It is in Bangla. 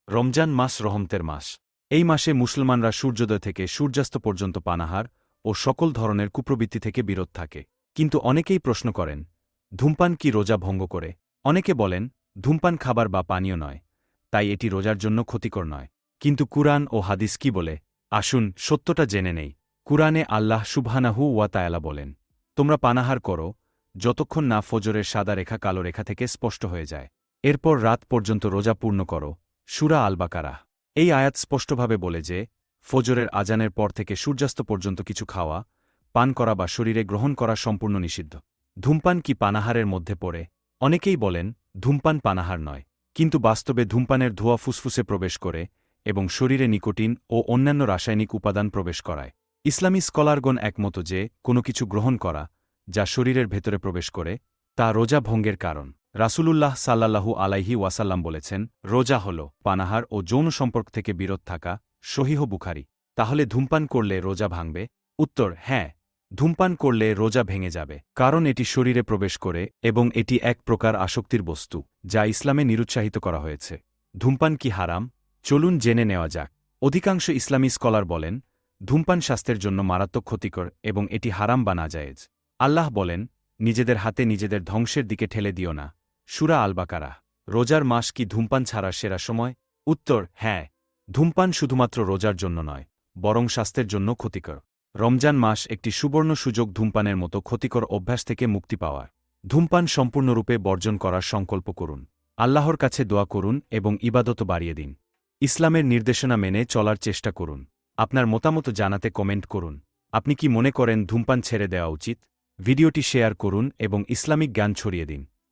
রমজান মাস রহমতের মাস। এই মাসে মুসলমানরা সূর্যোদয় থেকে সূর্যাস্ত পর্যন্ত পানাহার ও সকল ধরনের কুপ্রবৃত্তি থেকে বিরত থাকে। কিন্তু অনেকেই প্রশ্ন করেন, ধূমপান কি রোজা ভঙ্গ করে? অনেকে বলেন, ধূমপান খাবার বা পানীয় নয়, তাই এটি রোজার জন্য ক্ষতিকর নয়। কিন্তু কুরআন ও হাদিস কি বলে? আসুন সত্যটা জেনে নেই। কুরআনে আল্লাহ সুবহানাহু ওয়া তাআলা বলেন, তোমরা পানাহার করো যতক্ষণ না ফজরের সাদা রেখা কালো রেখা থেকে স্পষ্ট হয়ে যায়। এরপর রাত পর্যন্ত রোজা পূর্ণ করো। সূরা আল বাকারাহ। এই আয়াত স্পষ্টভাবে বলে যে, ফজরের আজানের পর থেকে সূর্যাস্ত পর্যন্ত কিছু খাওয়া, পান করা বা শরীরে গ্রহণ করা সম্পূর্ণ নিষিদ্ধ। ধূমপান কি পানাহারের মধ্যে পড়ে? অনেকেই বলেন, ধূমপান পানাহার নয়। কিন্তু বাস্তবে ধূমপানের ধোঁয়া ফুসফুসে প্রবেশ করে এবং শরীরে নিকোটিন ও অন্যান্য রাসায়নিক উপাদান প্রবেশ করায়। ইসলামী স্কলারগণ একমত যে, কোনো কিছু গ্রহণ করা, যা শরীরের ভেতরে প্রবেশ করে, তা রোজা ভঙ্গের কারণ। রাসূলুল্লাহ সাল্লাল্লাহু আলাইহি ওয়াসাল্লাম বলেছেন, রোজা হল পানাহার ও যৌন সম্পর্ক থেকে বিরত থাকা। সহিহ বুখারী। তাহলে ধূমপান করলে রোজা ভাঙবে? উত্তর, হ্যাঁ, ধূমপান করলে রোজা ভেঙে যাবে, কারণ এটি শরীরে প্রবেশ করে এবং এটি এক প্রকার আসক্তির বস্তু, যা ইসলামে নিরুৎসাহিত করা হয়েছে। ধূমপান কি হারাম? চলুন জেনে নেওয়া যাক। অধিকাংশ ইসলামী স্কলার বলেন, ধূমপান স্বাস্থ্যের জন্য মারাত্মক ক্ষতিকর এবং এটি হারাম বা নাজায়েজ। আল্লাহ বলেন, নিজেদের হাতে নিজেদের ধ্বংসের দিকে ঠেলে দিও না। সূরা আল বাকারাহ। রোজার মাস কি ধূমপান ছাড়ার সেরা সময়? উত্তর, হ্যাঁ, ধূমপান শুধুমাত্র রোজার জন্য নয়, বরং স্বাস্থ্যের জন্য ক্ষতিকর। রমজান মাস একটি সুবর্ণ সুযোগ ধূমপানের মতো ক্ষতিকর অভ্যাস থেকে মুক্তি পাওয়ার। ধূমপান সম্পূর্ণরূপে বর্জন করার সংকল্প করুন। আল্লাহর কাছে দোয়া করুন এবং ইবাদত বাড়িয়ে দিন। ইসলামের নির্দেশনা মেনে চলার চেষ্টা করুন। আপনার মতামত জানাতে কমেন্ট করুন। আপনি কি মনে করেন ধূমপান ছেড়ে দেওয়া উচিত? ভিডিওটি শেয়ার করুন এবং ইসলামিক জ্ঞান ছড়িয়ে দিন।